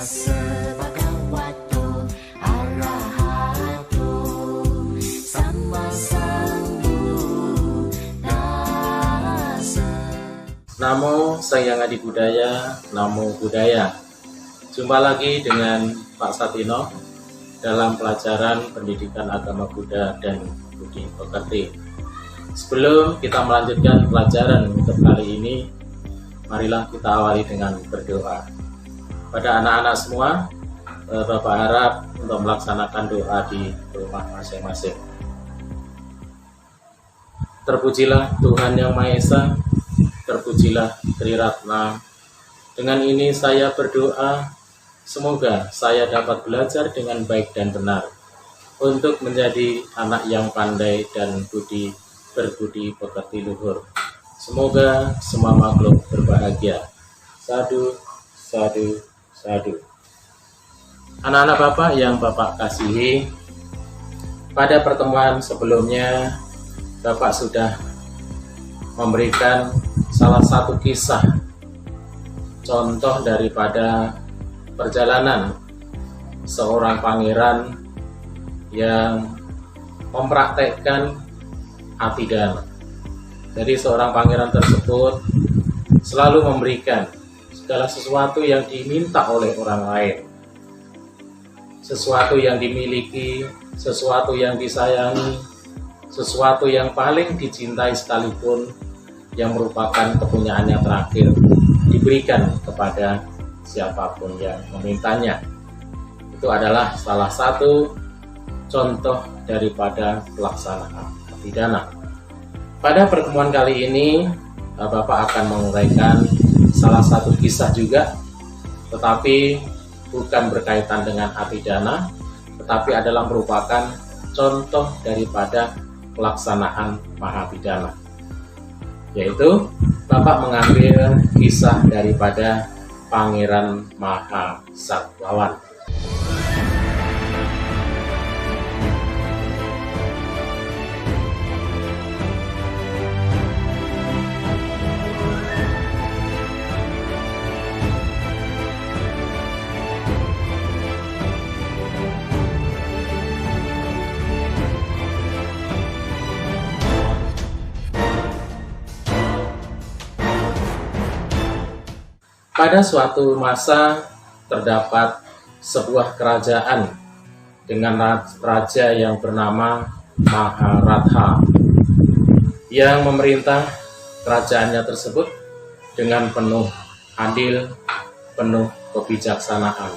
Tassa bhagavato arahato samma sambuddhassa. Namo Sang Hyang Adi Budaya, Namo Buddhaya. Jumpa lagi dengan Pak Satino dalam pelajaran Pendidikan Agama Buddha dan Budi Pekerti. Sebelum kita melanjutkan pelajaran untuk kali ini, marilah kita awali dengan berdoa. Pada anak-anak semua, Bapak harap untuk melaksanakan doa di rumah masing-masing. Terpujilah Tuhan Yang Maha Esa, terpujilah Triratna. Dengan ini saya berdoa, semoga saya dapat belajar dengan baik dan benar untuk menjadi anak yang pandai dan berbudi pekerti luhur. Semoga semua makhluk berbahagia. Sadu, sadu, sadu. Anak-anak Bapak yang Bapak kasihi, pada pertemuan sebelumnya Bapak sudah memberikan salah satu kisah contoh daripada perjalanan seorang pangeran yang mempraktekkan abidana. Jadi seorang pangeran tersebut selalu memberikan segala sesuatu yang diminta oleh orang lain, sesuatu yang dimiliki, sesuatu yang disayangi, sesuatu yang paling dicintai sekalipun, yang merupakan kepunyaannya terakhir, diberikan kepada siapapun yang memintanya. Itu adalah salah satu contoh daripada pelaksanaan abidana. Pada pertemuan kali ini, Bapak akan menguraikan salah satu kisah juga, tetapi bukan berkaitan dengan abidana, tetapi adalah merupakan contoh daripada pelaksanaan mahabidana. Yaitu, Bapak mengambil kisah daripada Pangeran Mahasatwawan. Pada suatu masa terdapat sebuah kerajaan dengan raja yang bernama Maharatha yang memerintah kerajaannya tersebut dengan penuh adil, penuh kebijaksanaan,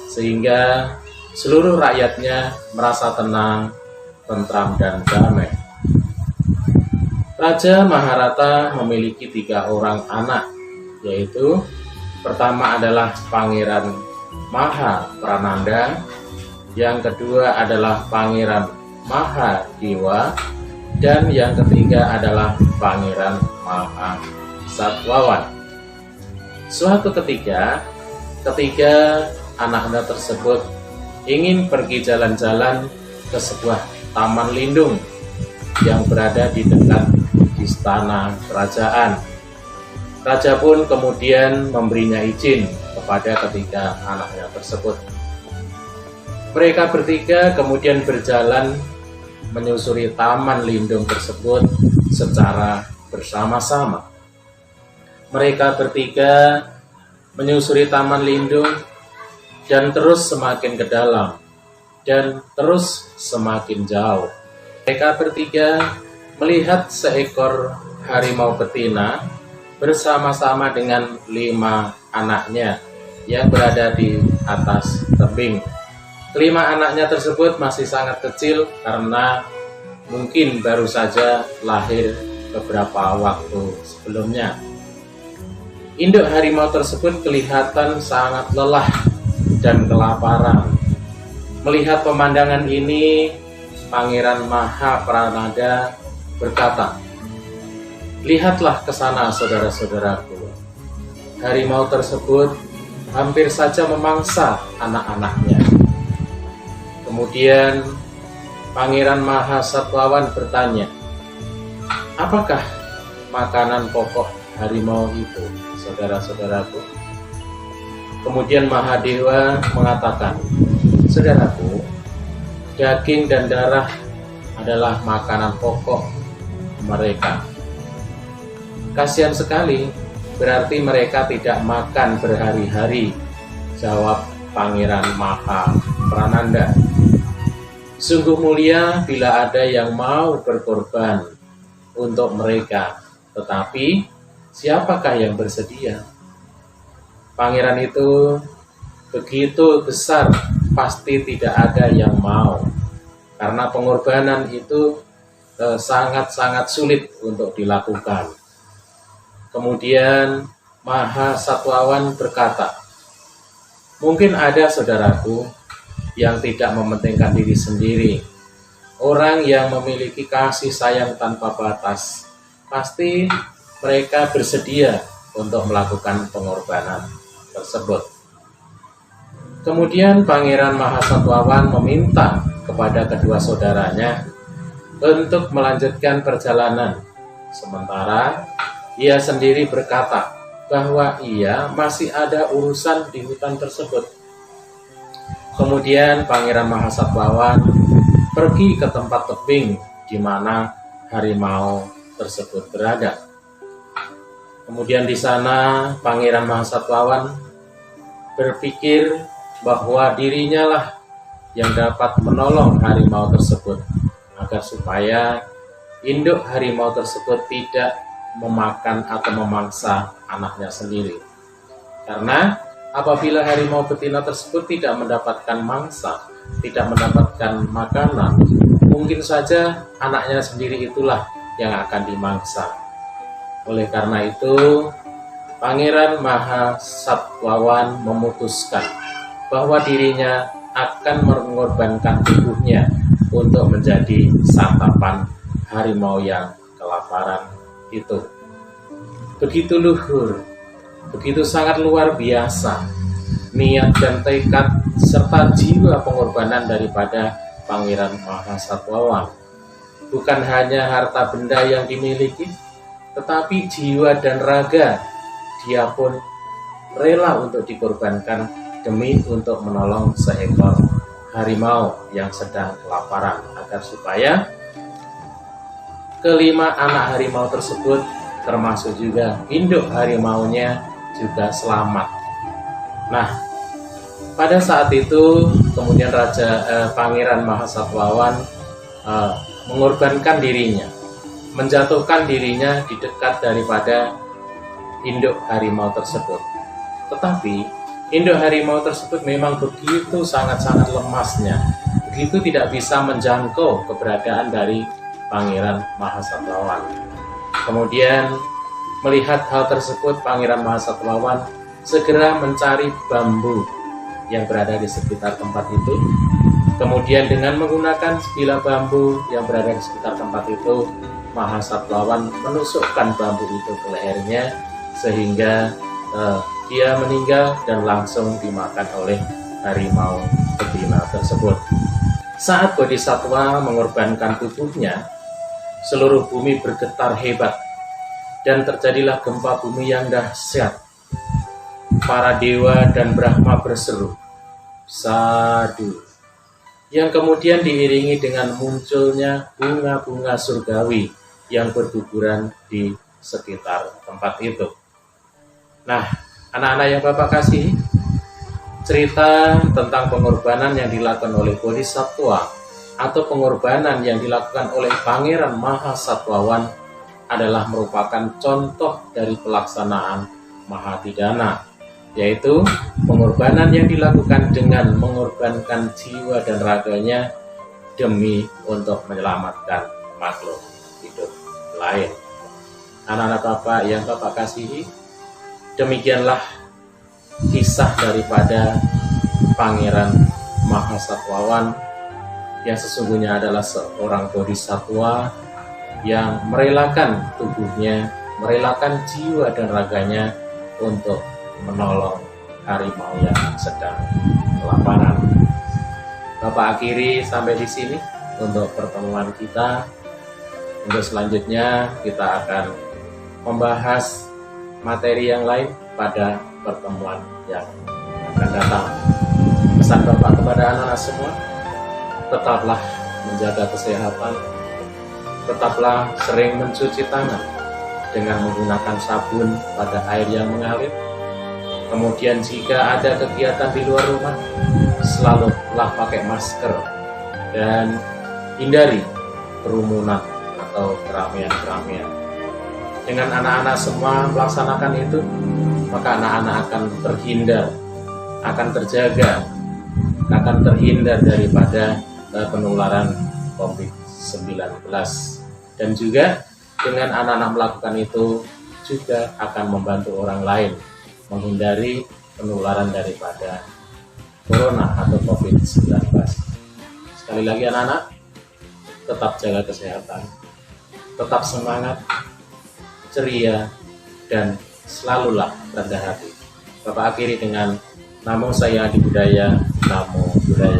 sehingga seluruh rakyatnya merasa tenang, tentram, dan damai. Raja Maharatha memiliki 3 orang anak, yaitu pertama adalah Pangeran Mahaprananda, yang kedua adalah Pangeran Mahadewa, dan yang ketiga adalah Pangeran Mahasatwawan. Suatu ketika anak-anak tersebut ingin pergi jalan-jalan ke sebuah taman lindung yang berada di dekat istana kerajaan. Raja pun kemudian memberinya izin kepada ketiga anaknya tersebut. Mereka bertiga kemudian berjalan menyusuri taman lindung tersebut secara bersama-sama. Mereka bertiga menyusuri taman lindung dan terus semakin ke dalam dan terus semakin jauh. Mereka bertiga melihat seekor harimau betina bersama-sama dengan 5 anaknya yang berada di atas tebing. 5 anaknya tersebut masih sangat kecil karena mungkin baru saja lahir beberapa waktu sebelumnya. Induk harimau tersebut kelihatan sangat lelah dan kelaparan. Melihat pemandangan ini, Pangeran Mahaprananda berkata, "Lihatlah ke sana, saudara-saudaraku. Harimau tersebut hampir saja memangsa anak-anaknya." Kemudian Pangeran Mahasatwawan bertanya, "Apakah makanan pokok harimau itu, saudara-saudaraku?" Kemudian Mahadewa mengatakan, saudaraku, daging dan darah adalah makanan pokok mereka. Kasihan sekali, berarti mereka tidak makan berhari-hari, jawab Pangeran Maha Prananda. Sungguh mulia bila ada yang mau berkorban untuk mereka, tetapi siapakah yang bersedia? Pangeran itu begitu besar, pasti tidak ada yang mau. Karena pengorbanan itu sangat-sangat sulit untuk dilakukan. Kemudian Mahasatwawan berkata, mungkin ada saudaraku yang tidak mementingkan diri sendiri. Orang yang memiliki kasih sayang tanpa batas, pasti mereka bersedia untuk melakukan pengorbanan tersebut. Kemudian Pangeran Mahasatwawan meminta kepada kedua saudaranya untuk melanjutkan perjalanan. Sementara ia sendiri berkata bahwa ia masih ada urusan di hutan tersebut. Kemudian Pangeran Mahasatwawan pergi ke tempat tebing di mana harimau tersebut berada. Kemudian di sana Pangeran Mahasatwawan berpikir bahwa dirinya lah yang dapat menolong harimau tersebut agar supaya induk harimau tersebut tidak memakan atau memangsa anaknya sendiri. Karena apabila harimau betina tersebut tidak mendapatkan mangsa, tidak mendapatkan makanan, mungkin saja anaknya sendiri itulah yang akan dimangsa. Oleh karena itu, Pangeran Mahasatwawan memutuskan bahwa dirinya akan mengorbankan tubuhnya untuk menjadi santapan harimau yang kelaparan itu. Begitu luhur, begitu sangat luar biasa niat dan tekad serta jiwa pengorbanan daripada Pangeran Mahasatwawan. Bukan hanya harta benda yang dimiliki, tetapi jiwa dan raga dia pun rela untuk dikorbankan demi untuk menolong seekor harimau yang sedang kelaparan agar supaya kelima anak harimau tersebut termasuk juga induk harimaunya juga selamat. Nah, pada saat itu kemudian Pangeran Mahasatwawan mengorbankan dirinya, menjatuhkan dirinya di dekat daripada induk harimau tersebut. Tetapi induk harimau tersebut memang begitu sangat-sangat lemasnya, begitu tidak bisa menjangkau keberadaan dari Pangeran Mahasatwawan. Kemudian melihat hal tersebut, Pangeran Mahasatwawan segera mencari bambu yang berada di sekitar tempat itu. Kemudian dengan menggunakan sebilah bambu yang berada di sekitar tempat itu, Mahasatwawan menusukkan bambu itu ke lehernya sehingga dia meninggal dan langsung dimakan oleh harimau betina tersebut. Saat Bodhisattva mengorbankan tubuhnya, seluruh bumi bergetar hebat dan terjadilah gempa bumi yang dahsyat. Para dewa dan Brahma berseru, "Sadu!" yang kemudian diiringi dengan munculnya bunga-bunga surgawi yang berguguran di sekitar tempat itu. Nah, anak-anak yang Bapak kasihi, cerita tentang pengorbanan yang dilakukan oleh Bodhisattva atau pengorbanan yang dilakukan oleh Pangeran Mahasatwawan adalah merupakan contoh dari pelaksanaan Mahapidana, yaitu pengorbanan yang dilakukan dengan mengorbankan jiwa dan raganya demi untuk menyelamatkan makhluk hidup lain. Anak-anak Bapak yang Bapak kasihi, demikianlah kisah daripada Pangeran Mahasatwawan yang sesungguhnya adalah seorang bodhisattva yang merelakan tubuhnya, merelakan jiwa dan raganya untuk menolong harimau yang sedang kelaparan. Bapak akhiri sampai di sini untuk pertemuan kita. Untuk selanjutnya kita akan membahas materi yang lain pada pertemuan yang akan datang. Pesan Bapak kepada anak-anak semua, tetaplah menjaga kesehatan, tetaplah sering mencuci tangan dengan menggunakan sabun pada air yang mengalir. Kemudian jika ada kegiatan di luar rumah, selalulah pakai masker dan hindari kerumunan atau keramaian-keramaian. Dengan anak-anak semua melaksanakan itu, maka anak-anak akan terhindar, akan terjaga, akan terhindar daripada penularan COVID-19. Dan juga dengan anak-anak melakukan itu juga akan membantu orang lain menghindari penularan daripada corona atau COVID-19. Sekali lagi anak-anak, tetap jaga kesehatan, tetap semangat, ceria, dan selalulah rendah hati. Bapak akhiri dengan Namo Saya Adi Budaya, Namo Buddhaya.